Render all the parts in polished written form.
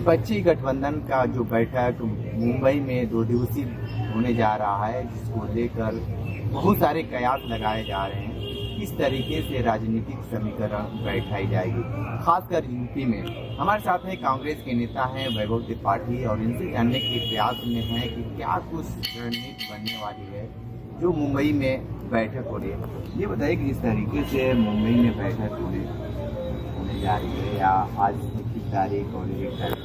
विपक्षी गठबंधन का जो बैठक मुंबई में 2 दिवसीय होने जा रहा है, जिसको लेकर बहुत सारे कयास लगाए जा रहे हैं, किस तरीके से राजनीतिक समीकरण बैठाई जाएगी, खासकर यूपी में। हमारे साथ में कांग्रेस के नेता हैं वैभव त्रिपाठी, और इनसे जानने के प्रयास में है कि क्या कुछ रणनीति बनने वाली है जो मुंबई में बैठक हो रही है। ये बताइए कि किस तरीके से मुंबई में बैठक होने जा रही है, या आज 21 तारीख और 1 तारीख,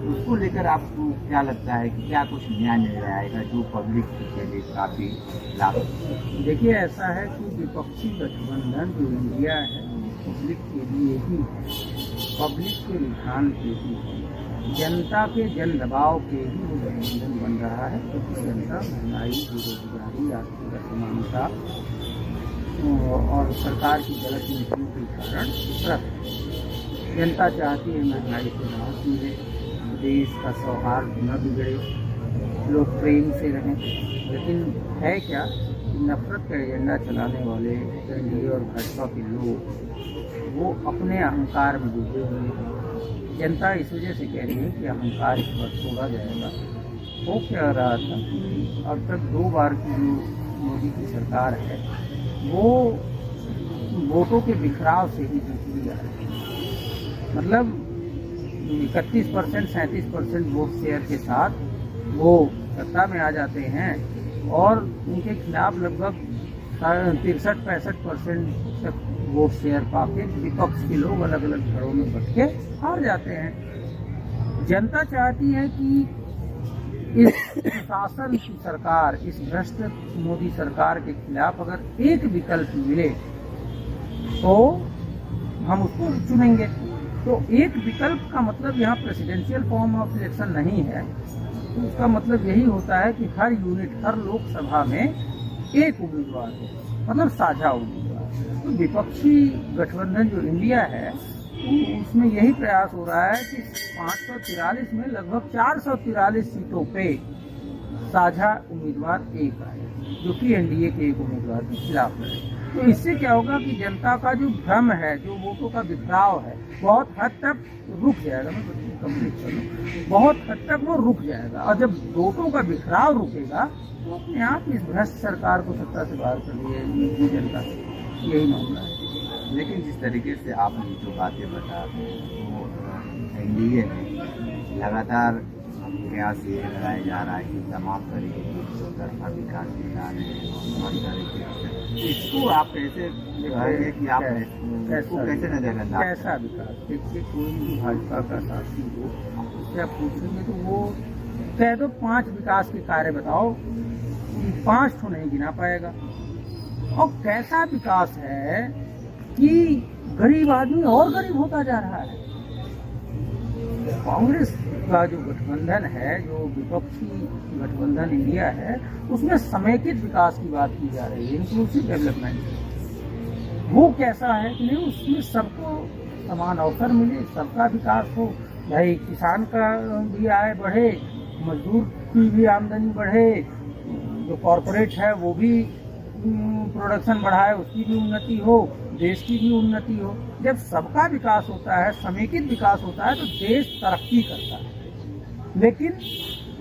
उसको लेकर आपको क्या लगता है कि क्या कुछ नया निर्णय आएगा जो पब्लिक के लिए काफी लाभ? देखिए, ऐसा है कि विपक्षी गठबंधन जो इंडिया है पब्लिक के लिए ही है, पब्लिक के रुझान के ही है, जनता के जन दबाव के ही वो गठबंधन बन रहा है। क्योंकि जनता महंगाई, बेरोजगारी, आर्थिक असमानता और सरकार की गलत नीतियों के कारण त्रस्त। जनता चाहती है महंगाई से राहत मिले, देश का सौहार्द न बिगड़े, लोग प्रेम से रहें। लेकिन है क्या कि नफरत का एजेंडा चलाने वाले एनडीए और भाजपा के लोग वो अपने अहंकार में डूबे हुए हैं। जनता इस वजह से कह रही है कि अहंकार इस बार छोड़ा जाएगा। वो कह रहा था कि अब तक 2 बार की जो मोदी की सरकार है वो वोटों के बिखराव से ही जीती जा रही है। मतलब 31%, 37% वोट शेयर के साथ वो सत्ता में आ जाते हैं, और उनके खिलाफ लगभग 63-65% तक वोट शेयर पाके विपक्ष के लोग अलग अलग घरों में बट के हार जाते हैं। जनता चाहती है कि इस शासन की सरकार, इस भ्रष्ट मोदी सरकार के खिलाफ अगर एक विकल्प मिले तो हम उसको चुनेंगे। तो एक विकल्प का मतलब यहाँ प्रेसिडेंशियल फॉर्म ऑफ इलेक्शन नहीं है। तो उसका मतलब यही होता है कि हर यूनिट, हर लोकसभा में एक उम्मीदवार हो, मतलब साझा उम्मीदवार। तो विपक्षी गठबंधन जो इंडिया है उसमें यही प्रयास हो रहा है कि 543 में लगभग 443 सीटों पे साझा उम्मीदवार एक आए, जो कि एनडीए के एक उम्मीदवार के खिलाफ लड़े। तो इससे क्या होगा कि जनता का जो भ्रम है, जो वोटों का बिखराव है, बहुत हद तक रुक जाएगा। मैं कंप्लीट कर लूँ, बहुत हद तक वो रुक जाएगा। और जब वोटों का बिखराव रुकेगा तो अपने आप इस भ्रष्ट सरकार को सत्ता से बाहर कर दिए जनता से, यही मामला है। लेकिन जिस तरीके से आपने जो बातें बता वो एनडीए में लगातार प्रयास ये लगाया जा रहा है कि तमाम तरीके की तरफा विकास के कार्य इसको आप कैसे कहेंगे कि आप कैसे नजरअंदाज? कैसा विकास? देखिए, कोई भी भाजपा का साथी हो, उससे आप पूछेंगे तो वो कह दो 5 विकास के कार्य बताओ, 5 तो नहीं गिना पाएगा। और कैसा विकास है कि गरीब आदमी और गरीब होता जा रहा है। कांग्रेस का जो गठबंधन है, जो विपक्षी गठबंधन इंडिया है, उसमें समेकित विकास की बात की जा रही है, इंक्लूसिव डेवलपमेंट। वो कैसा है कि नहीं, उसमें सबको समान अवसर मिले, सबका विकास हो। भाई किसान का भी आय बढ़े, मजदूर की भी आमदनी बढ़े, जो कॉरपोरेट है वो भी प्रोडक्शन बढ़ाए, उसकी भी उन्नति हो, देश की भी उन्नति हो। जब सबका विकास होता है, समेकित विकास होता है, तो देश तरक्की करता है। लेकिन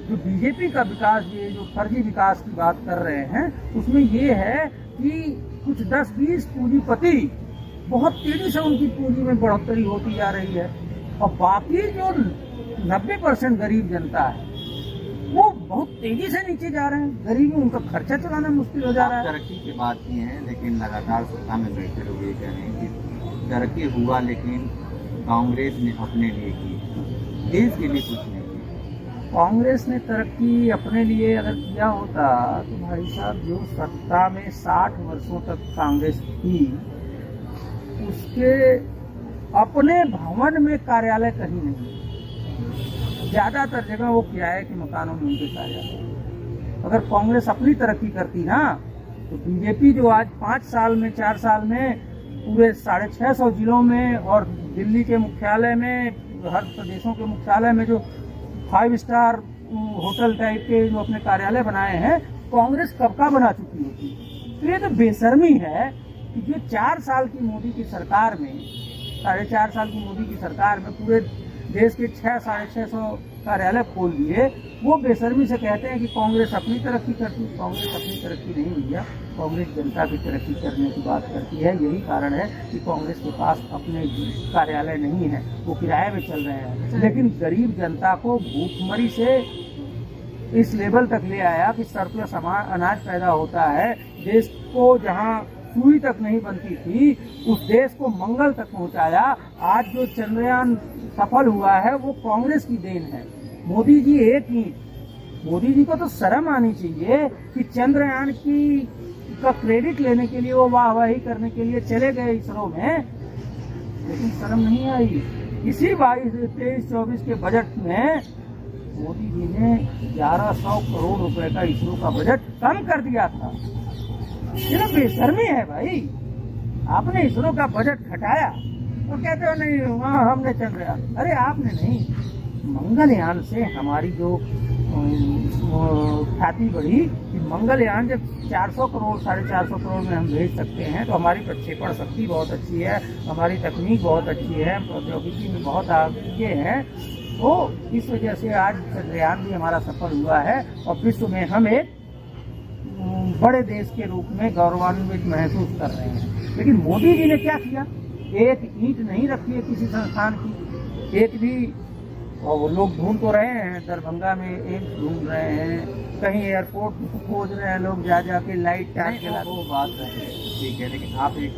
जो बीजेपी का विकास, ये जो फर्जी विकास की बात कर रहे हैं, उसमें ये है कि कुछ 10-20 पूंजीपति बहुत तेजी से उनकी पूंजी में बढ़ोतरी होती जा रही है, और बाकी जो 90% गरीब जनता है वो बहुत तेजी से नीचे जा रहे हैं। गरीबी, उनका खर्चा चलाना मुश्किल हो जा रहा है। तरक्की की बात की है, लेकिन लगातार सत्ता में बैठे लोग ये कह रहे हैं कि तरक्की हुआ, लेकिन कांग्रेस ने अपने लिए की, देश के लिए कुछ नहीं किया। कांग्रेस ने तरक्की अपने लिए अगर किया होता तो भाई साहब, जो सत्ता में 60 वर्षों तक कांग्रेस थी, उसके अपने भवन में कार्यालय कहीं नहीं। ज्यादातर जगह वो किराए के मकानों में उनके कार्यालय। अगर कांग्रेस अपनी तरक्की करती ना, तो बीजेपी जो आज 5 साल में, 4 साल में पूरे 650 जिलों में और दिल्ली के मुख्यालय में, हर प्रदेशों के मुख्यालय में जो 5 स्टार होटल टाइप के जो अपने कार्यालय बनाए हैं, कांग्रेस कब का बना चुकी होती। तो ये तो बेशर्मी है कि जो 4 साल की मोदी की सरकार में, 4.5 साल की मोदी की सरकार में पूरे देश के 600-650 कार्यालय खोल दिए। वो बेशर्मी से कहते हैं कि कांग्रेस अपनी तरक्की करती है। कांग्रेस अपनी तरक्की नहीं भैया, कांग्रेस जनता की तरक्की करने की बात करती है। यही कारण है कि कांग्रेस के पास अपने कार्यालय नहीं है, वो किराए में चल रहे हैं। लेकिन गरीब जनता को भूखमरी से इस लेवल तक ले आया कि सरप्लस अनाज पैदा होता है। देश को जहां सुई तक नहीं बनती थी, उस देश को मंगल तक पहुंचाया। आज जो चंद्रयान सफल हुआ है वो कांग्रेस की देन है। मोदी जी मोदी जी को तो शर्म आनी चाहिए कि चंद्रयान का क्रेडिट लेने के लिए वो वाहवाही करने के लिए चले गए इसरो में, लेकिन शर्म नहीं आई। इसी 22-23-24 के बजट में मोदी जी ने 1100 करोड़ रुपए का इसरो का बजट कम कर दिया था। ये तो बेशर्मी है भाई। आपने इसरो का बजट घटाया तो कहते हो नहीं वहाँ हमने चंद्रयान, अरे आपने नहीं, मंगलयान से हमारी जो ख्याति बढ़ी कि मंगलयान जब 400 करोड़ 450 करोड़ में हम भेज सकते हैं तो हमारी प्रक्षेपण शक्ति बहुत अच्छी है, हमारी तकनीक बहुत अच्छी है, प्रौद्योगिकी में बहुत आगे है। तो इस वजह से आज चंद्रयान भी हमारा सफल हुआ है और विश्व में हम एक बड़े देश के रूप में गौरवान्वित महसूस कर रहे हैं। लेकिन मोदी जी ने क्या किया? एक ईंट नहीं रखी है किसी संस्थान की, एक भी। और वो लोग ढूंढ तो रहे हैं, दरभंगा में एक ढूंढ रहे हैं, कहीं एयरपोर्ट खोज रहे हैं लोग, जा जाके लाइट टाइट के वो बात है। ठीक है, लेकिन आपसे एक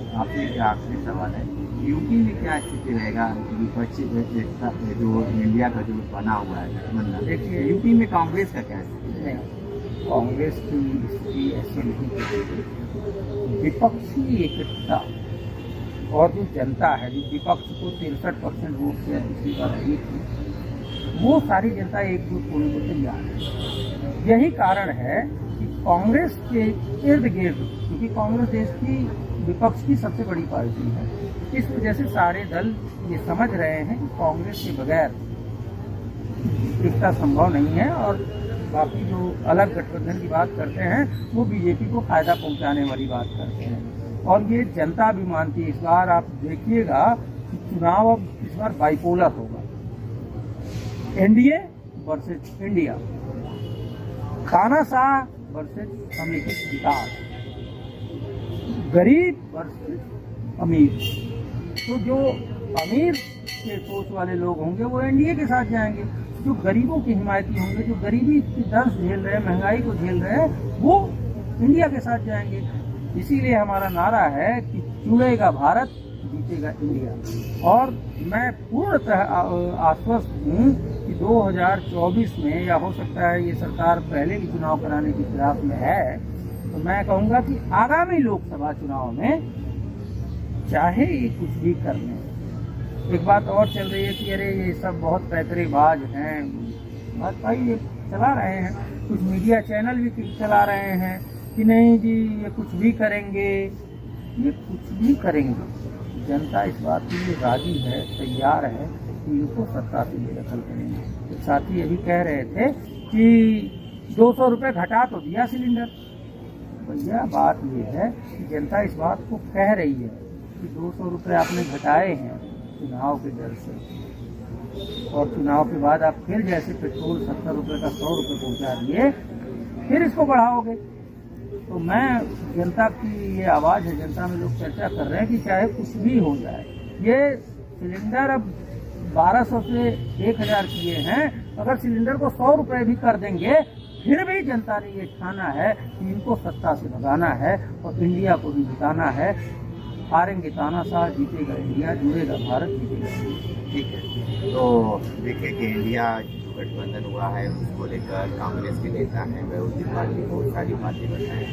आखिरी सवाल है, यूपी में क्या स्थिति रहेगा? विपक्षी जो इंडिया का जो बना हुआ है गठबंधन, देखिए यूपी में कांग्रेस का क्या स्थिति है? कांग्रेस की स्थिति ऐसी नहीं। विपक्षी एकता और जो जनता है, जो विपक्ष को 63% वोट से दूसरी बार रही थी, वो सारी जनता एकजुट होने को तैयार है। यही कारण है कि कांग्रेस के इर्द गिर्द, क्योंकि कांग्रेस देश की विपक्ष की सबसे बड़ी पार्टी है, इस वजह से सारे दल ये समझ रहे हैं कि कांग्रेस के बगैर एकता संभव नहीं है। और बाकी जो अलग गठबंधन की बात करते हैं वो बीजेपी को फायदा पहुंचाने वाली बात करते हैं, और ये जनता भी मानती है। इस बार आप देखिएगा कि चुनाव अब इस बार बाइपोलर होगा, एनडीए वर्सेस इंडिया, तानाशाह वर्सेस समेकित विकास, गरीब वर्सेस अमीर। तो जो अमीर के सोच वाले लोग होंगे वो एनडीए के साथ जाएंगे, जो गरीबों की हिमायती होंगे, जो गरीबी की दर्द झेल रहे हैं, महंगाई को झेल रहे हैं, वो इंडिया के साथ जाएंगे। इसीलिए हमारा नारा है कि जुड़ेगा भारत, जीतेगा इंडिया। और मैं पूर्णतः आश्वस्त हूँ कि 2024 में, या हो सकता है ये सरकार पहले भी चुनाव कराने की फिराक में है, तो मैं कहूँगा कि आगामी लोकसभा चुनाव में चाहे ये कुछ भी कर लें। एक बात और चल रही है कि अरे ये सब बहुत पैतरेबाज हैं, भाजपा ये चला रहे हैं, कुछ मीडिया चैनल भी चला रहे हैं कि नहीं जी ये कुछ भी करेंगे, ये कुछ भी करेंगे। जनता इस बात के लिए राजी है, तैयार है कि इनको सत्ता से बेदखल करेंगे। तो साथी अभी कह रहे थे कि 200 रुपये घटा तो दिया सिलेंडर। भैया बात ये है कि जनता इस बात को कह रही है कि 200 रुपये आपने घटाए हैं चुनाव के डर से, और चुनाव के बाद आप फिर जैसे पेट्रोल 70 रुपये का 100 रुपये पहुँचा दिए, फिर इसको बढ़ाओगे। तो मैं जनता की ये आवाज़ है, जनता में लोग चर्चा कर रहे हैं कि चाहे कुछ भी हो जाए, ये सिलेंडर अब 1200 से 1000 किए हैं, अगर सिलेंडर को 100 रुपये भी कर देंगे फिर भी जनता ने ये ठाना है कि इनको सत्ता से भगाना है और इंडिया को भी जिताना है। हारेंगे तानाशाह, जीतेगा इंडिया, जुड़ेगा भारत, जीतेगा इंडिया। ठीक है, तो देखिए कि इंडिया गठबंधन हुआ है उसको लेकर कांग्रेस के नेता हैं वह पार्टी बहुत सारी बातें बताएं,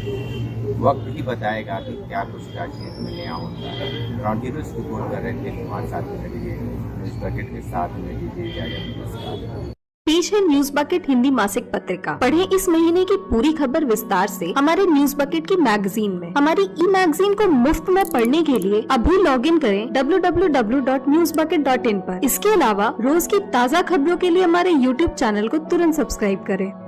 वक्त ही बताएगा कि क्या कुछ राजनीति में नया होता है। ग्राउंड जीरो की रिपोर्ट कर रहे थे कुमार साथ में न्यूज़ बकेट के साथ में दीजिए इजाजत। नमस्कार। पेश है न्यूज बकेट हिंदी मासिक पत्रिका। पढ़ें इस महीने की पूरी खबर विस्तार से हमारे न्यूज बकेट की मैगजीन में। हमारी ई मैगजीन को मुफ्त में पढ़ने के लिए अभी लॉगिन करें www.newsbucket.in पर। इसके अलावा रोज की ताज़ा खबरों के लिए हमारे YouTube चैनल को तुरंत सब्सक्राइब करें।